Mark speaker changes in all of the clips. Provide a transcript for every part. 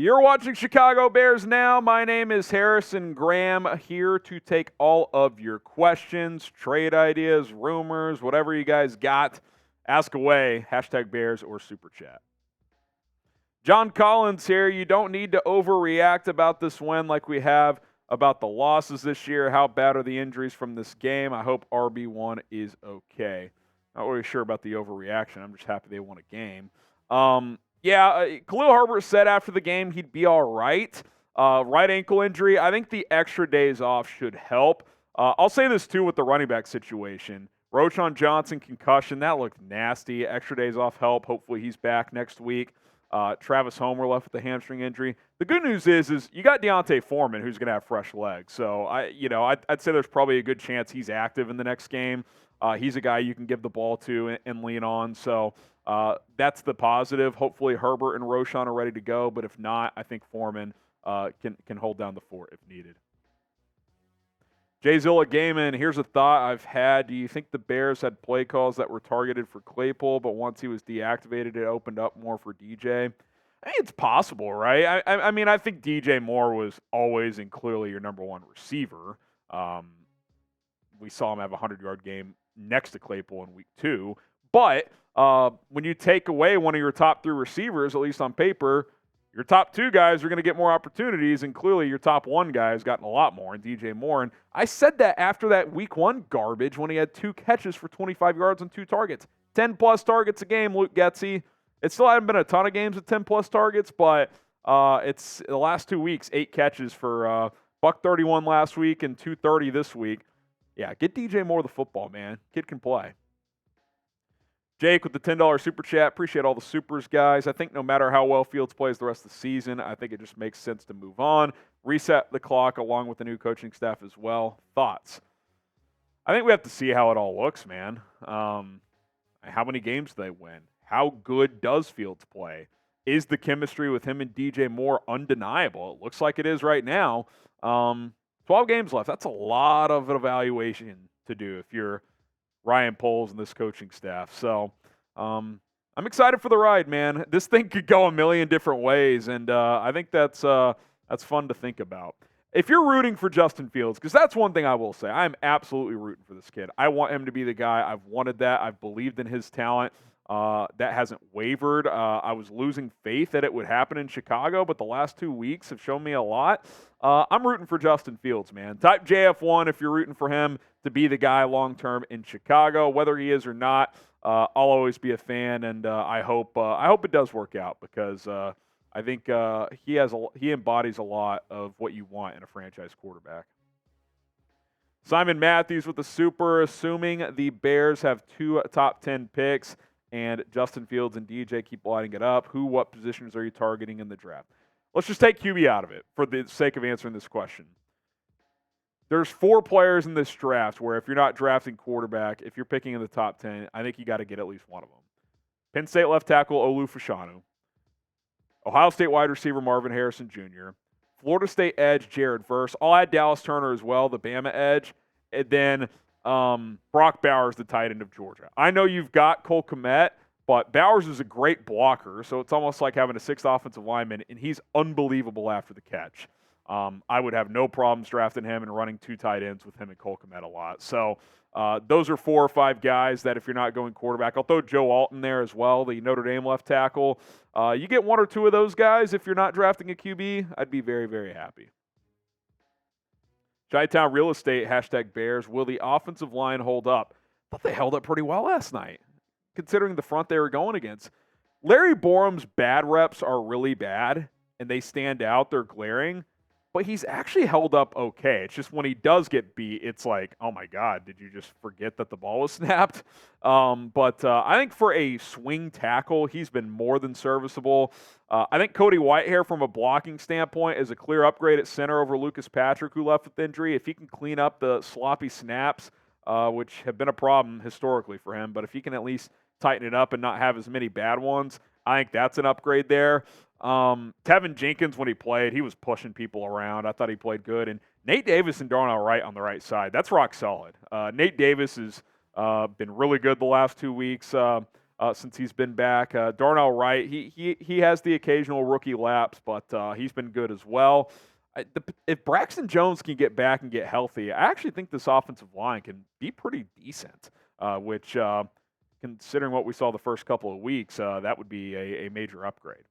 Speaker 1: You're watching Chicago Bears Now. My name is Harrison Graham, here to take all of your questions, trade ideas, rumors, whatever you guys got. Ask away, hashtag Bears or Super Chat. John Collins here. You don't need to overreact about this win like we have about the losses this year. How bad are the injuries from this game? I hope RB1 is okay. Not really sure about the overreaction. I'm just happy they won a game. Khalil Herbert said after the game he'd be all right. Right ankle injury. I think the extra days off should help. I'll say this, too, with the running back situation. Jaylon Johnson, concussion. That looked nasty. Extra days off help. Hopefully he's back next week. Travis Homer left with a hamstring injury. The good news is you got D'Onta Foreman, who's going to have fresh legs. So, I'd say there's probably a good chance he's active in the next game. He's a guy you can give the ball to and lean on. So, that's the positive. Hopefully Herbert and Roschon are ready to go, but if not, I think Foreman can hold down the fort if needed. Jay Zilla Gaiman, here's a thought I've had. Do you think the Bears had play calls that were targeted for Claypool, but once he was deactivated, it opened up more for DJ? I think it's possible, right? I think DJ Moore was always and clearly your number one receiver. We saw him have a 100-yard game next to Claypool in week 2. But when you take away one of your top 3 receivers, at least on paper, your top 2 guys are going to get more opportunities, and clearly your top 1 guy has gotten a lot more in DJ Moore. And I said that after that week 1 garbage when he had 2 catches for 25 yards and 2 targets. 10-plus targets a game, Luke Getsy. It still hasn't been a ton of games with 10-plus targets, but it's the last 2 weeks, 8 catches for $131 last week and $230 this week. Yeah, get DJ Moore the football, man. Kid can play. Jake with the $10 super chat. Appreciate all the supers, guys. I think no matter how well Fields plays the rest of the season, I think it just makes sense to move on, reset the clock along with the new coaching staff as well. Thoughts? I think we have to see how it all looks, man. How many games do they win? How good does Fields play? Is the chemistry with him and DJ Moore undeniable? It looks like it is right now. 12 games left. That's a lot of evaluation to do if you're Ryan Poles and this coaching staff. So I'm excited for the ride, man. This thing could go a million different ways, and I think that's fun to think about. If you're rooting for Justin Fields, because that's one thing I will say, I'm absolutely rooting for this kid. I want him to be the guy. I've wanted that. I've believed in his talent. That hasn't wavered. I was losing faith that it would happen in Chicago, but the last 2 weeks have shown me a lot. I'm rooting for Justin Fields, man. Type JF1 if you're rooting for him to be the guy long-term in Chicago. Whether he is or not, I'll always be a fan, and I hope it does work out because I think he embodies a lot of what you want in a franchise quarterback. Simon Matthews with the super, assuming the Bears have 2 top 10 picks and Justin Fields and DJ keep lighting it up, what positions are you targeting in the draft? Let's just take QB out of it for the sake of answering this question. There's 4 players in this draft where if you're not drafting quarterback, if you're picking in the top 10, I think you got to get at least one of them. Penn State left tackle Olu Fashanu. Ohio State wide receiver Marvin Harrison Jr. Florida State edge Jared Verse. I'll add Dallas Turner as well, the Bama edge. And then Brock Bowers, the tight end of Georgia. I know you've got Cole Kmet, but Bowers is a great blocker, so it's almost like having a 6th offensive lineman, and he's unbelievable after the catch. I would have no problems drafting him and running 2 tight ends with him and Cole Kmet a lot. So those are 4 or 5 guys that if you're not going quarterback, I'll throw Joe Alton there as well, the Notre Dame left tackle. You get 1 or 2 of those guys if you're not drafting a QB, I'd be very, very happy. Chi-Town Real Estate, hashtag Bears. Will the offensive line hold up? I thought they held up pretty well last night, considering the front they were going against. Larry Borom's bad reps are really bad, and they stand out. They're glaring. But he's actually held up okay. It's just when he does get beat, it's like, oh, my God, did you just forget that the ball was snapped? But I think for a swing tackle, he's been more than serviceable. I think Cody Whitehair, from a blocking standpoint, is a clear upgrade at center over Lucas Patrick, who left with injury. If he can clean up the sloppy snaps, which have been a problem historically for him, but if he can at least tighten it up and not have as many bad ones, I think that's an upgrade there. Tevin Jenkins, when he played, he was pushing people around. I thought he played good. And Nate Davis and Darnell Wright on the right side. That's rock solid. Nate Davis has been really good the last 2 weeks. since he's been back. Darnell Wright, he has the occasional rookie lapse, but he's been good as well. If Braxton Jones can get back and get healthy, I actually think this offensive line can be pretty decent, which, considering what we saw the first couple of weeks, that would be a major upgrade.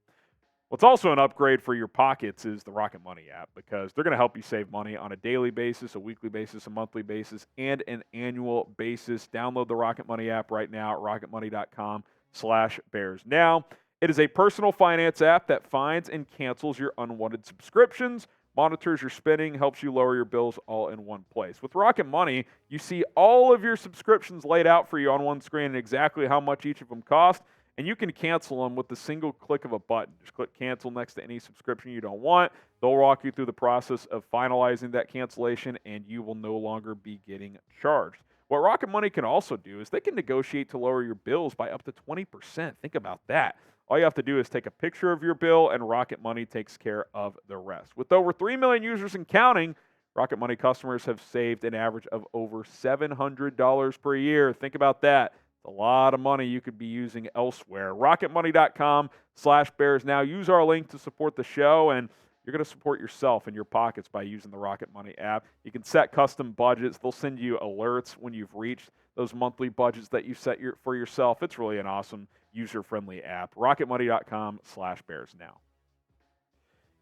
Speaker 1: What's also an upgrade for your pockets is the Rocket Money app, because they're going to help you save money on a daily basis, a weekly basis, a monthly basis, and an annual basis. Download the Rocket Money app right now at rocketmoney.com/bears. Now, it is a personal finance app that finds and cancels your unwanted subscriptions, monitors your spending, helps you lower your bills all in one place. With Rocket Money, you see all of your subscriptions laid out for you on one screen and exactly how much each of them cost. And you can cancel them with the single click of a button. Just click cancel next to any subscription you don't want. They'll walk you through the process of finalizing that cancellation, and you will no longer be getting charged. What Rocket Money can also do is they can negotiate to lower your bills by up to 20%. Think about that. All you have to do is take a picture of your bill, and Rocket Money takes care of the rest. With over 3 million users and counting, Rocket Money customers have saved an average of over $700 per year. Think about that. A lot of money you could be using elsewhere. RocketMoney.com/bears now. Use our link to support the show, and you're going to support yourself and your pockets by using the Rocket Money app. You can set custom budgets. They'll send you alerts when you've reached those monthly budgets that you set for yourself. It's really an awesome, user-friendly app. RocketMoney.com/bears now.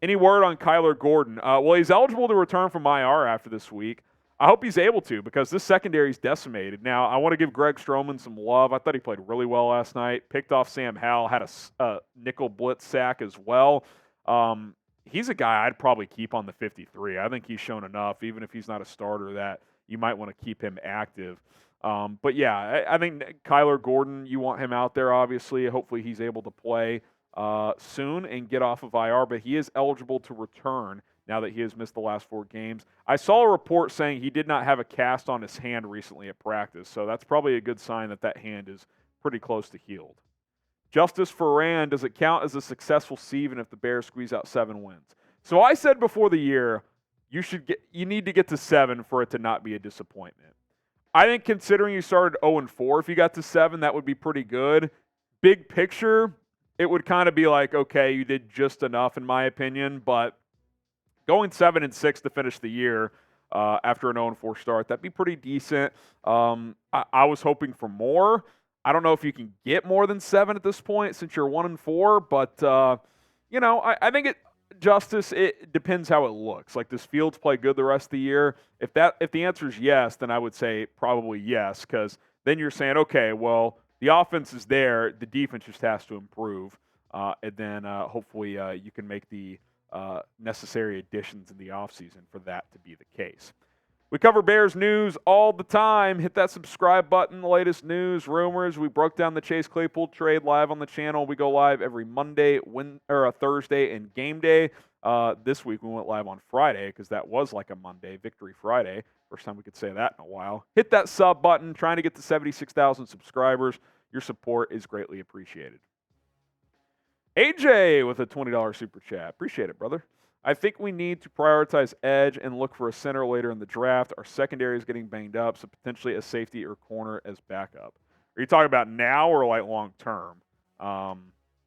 Speaker 1: Any word on Kyler Gordon? Well, he's eligible to return from IR after this week. I hope he's able to, because this secondary is decimated. Now, I want to give Greg Stroman some love. I thought he played really well last night. Picked off Sam Howell, had a nickel blitz sack as well. He's a guy I'd probably keep on the 53. I think he's shown enough, even if he's not a starter, that you might want to keep him active. But yeah, I think Kyler Gordon, you want him out there, obviously. Hopefully he's able to play soon and get off of IR, but he is eligible to return now that he has missed the last 4 games. I saw a report saying he did not have a cast on his hand recently at practice, so that's probably a good sign that that hand is pretty close to healed. Justice Ferran, does it count as a successful season if the Bears squeeze out 7 wins? So I said before the year, you need to get to 7 for it to not be a disappointment. I think considering you started 0-4, if you got to 7, that would be pretty good. Big picture, it would kind of be like, okay, you did just enough in my opinion, but going 7-6 to finish the year after an 0-4 start, that'd be pretty decent. I was hoping for more. I don't know if you can get more than 7 at this point since you're 1-4, but I think Justice, it depends how it looks. Like, does Fields play good the rest of the year? If the answer is yes, then I would say probably yes, because then you're saying, okay, well, the offense is there, the defense just has to improve, and then hopefully you can make the necessary additions in the offseason for that to be the case. We cover Bears news all the time. Hit that subscribe button, the latest news, rumors. We broke down the Chase Claypool trade live on the channel. We go live every Monday, Thursday, and game day. This week we went live on Friday because that was like a Monday, Victory Friday. First time we could say that in a while. Hit that sub button. Trying to get to 76,000 subscribers. Your support is greatly appreciated. AJ with a $20 super chat. Appreciate it, brother. I think we need to prioritize edge and look for a center later in the draft. Our secondary is getting banged up, so potentially a safety or corner as backup. Are you talking about now or like long term?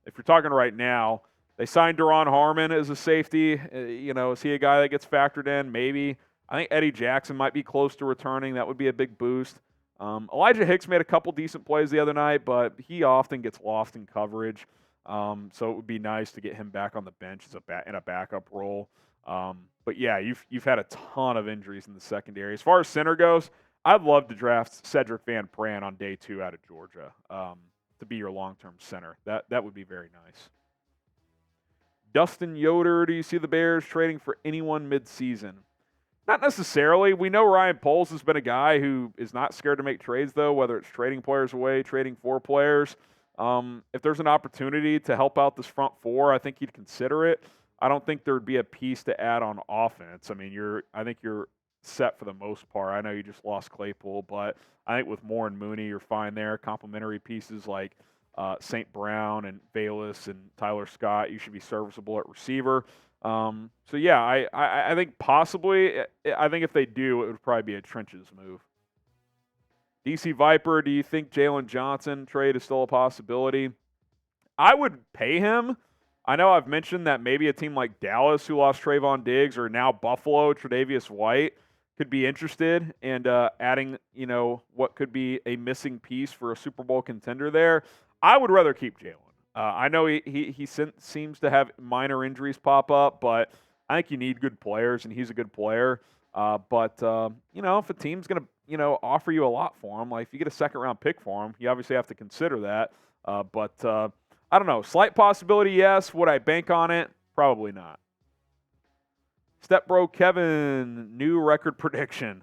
Speaker 1: If you're talking right now, they signed Deron Harmon as a safety. Is he a guy that gets factored in? Maybe. I think Eddie Jackson might be close to returning. That would be a big boost. Elijah Hicks made a couple decent plays the other night, but he often gets lost in coverage. So it would be nice to get him back on the bench in a backup role. But yeah, you've had a ton of injuries in the secondary. As far as center goes, I'd love to draft Cedric Van Pran on day 2 out of Georgia to be your long-term center. That would be very nice. Dustin Yoder, do you see the Bears trading for anyone mid-season? Not necessarily. We know Ryan Poles has been a guy who is not scared to make trades, though, whether it's trading players away, trading for players. If there's an opportunity to help out this front 4, I think he'd consider it. I don't think there'd be a piece to add on offense. I mean, I think you're set for the most part. I know you just lost Claypool, but I think with Moore and Mooney, you're fine there. Complementary pieces like St. Brown and Bayless and Tyler Scott, you should be serviceable at receiver. So yeah, I think possibly. I think if they do, it would probably be a trenches move. DC Viper, do you think Jaylon Johnson trade is still a possibility? I would pay him. I know I've mentioned that maybe a team like Dallas, who lost Trayvon Diggs, or now Buffalo, Tre'Davious White, could be interested in adding, what could be a missing piece for a Super Bowl contender there. I would rather keep Jaylon. I know he seems to have minor injuries pop up, but I think you need good players, and he's a good player. But if a team's going to, offer you a lot for him, like if you get a second-round pick for him, you obviously have to consider that. But I don't know. Slight possibility, yes. Would I bank on it? Probably not. Step Bro Kevin, new record prediction.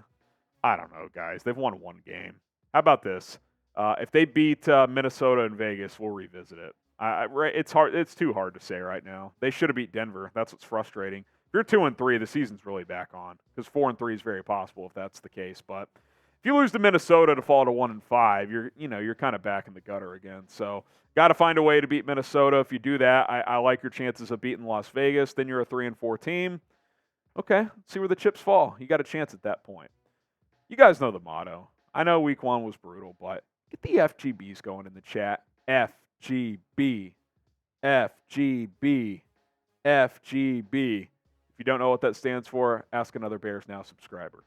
Speaker 1: I don't know, guys. They've won one game. How about this? If they beat Minnesota and Vegas, we'll revisit it. It's hard. It's too hard to say right now. They should have beat Denver. That's what's frustrating. If you're 2-3, the season's really back on, because 4-3 is very possible if that's the case. But if you lose to Minnesota to fall to 1-5, you're kind of back in the gutter again. So got to find a way to beat Minnesota. If you do that, I like your chances of beating Las Vegas. Then you're a 3-4 team. Okay, let's see where the chips fall. You got a chance at that point. You guys know the motto. I know week 1 was brutal, but get the FGBs going in the chat. FGB, FGB, FGB. If you don't know what that stands for, ask another Bears Now subscriber.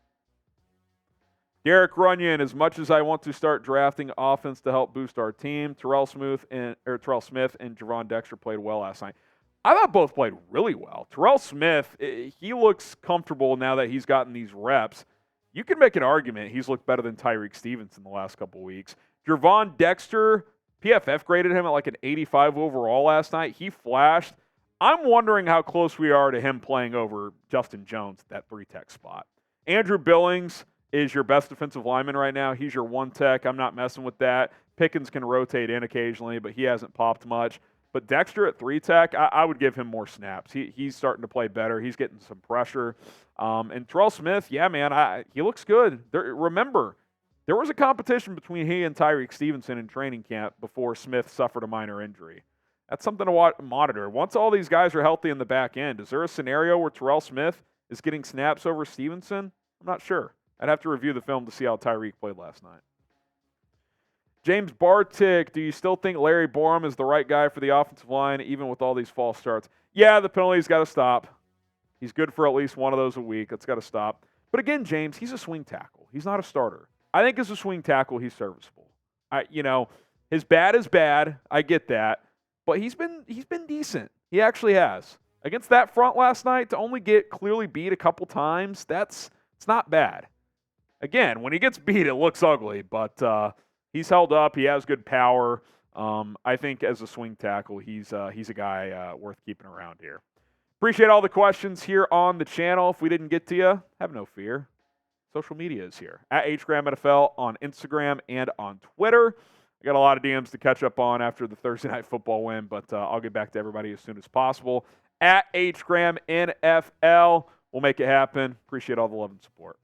Speaker 1: Derek Runyon, as much as I want to start drafting offense to help boost our team, Terell Smith and Gervon Dexter played well last night. I thought both played really well. Terell Smith, he looks comfortable now that he's gotten these reps. You can make an argument he's looked better than Tyreek Stevenson the last couple weeks. Gervon Dexter, PFF graded him at like an 85 overall last night. He flashed. I'm wondering how close we are to him playing over Justin Jones at that 3-tech spot. Andrew Billings is your best defensive lineman right now. He's your 1-tech. I'm not messing with that. Pickens can rotate in occasionally, but he hasn't popped much. But Dexter at 3-tech, I would give him more snaps. He's starting to play better. He's getting some pressure. And Terell Smith, yeah, man, he looks good. Remember, there was a competition between he and Tyreek Stevenson in training camp before Smith suffered a minor injury. That's something to monitor. Once all these guys are healthy in the back end, is there a scenario where Terell Smith is getting snaps over Stevenson? I'm not sure. I'd have to review the film to see how Tyreek played last night. James Bartik, do you still think Larry Borom is the right guy for the offensive line, even with all these false starts? Yeah, the penalty's got to stop. He's good for at least one of those a week. That's got to stop. But again, James, he's a swing tackle. He's not a starter. I think as a swing tackle, he's serviceable. His bad is bad. I get that. But he's been decent. He actually has. Against that front last night, to only get clearly beat a couple times, it's not bad. Again, when he gets beat, it looks ugly, but he's held up. He has good power. I think as a swing tackle, he's a guy worth keeping around here. Appreciate all the questions here on the channel. If we didn't get to you, have no fear. Social media is here. At HGramNFL on Instagram and on Twitter. I got a lot of DMs to catch up on after the Thursday Night Football win, but I'll get back to everybody as soon as possible. At HGramNFL. We'll make it happen. Appreciate all the love and support.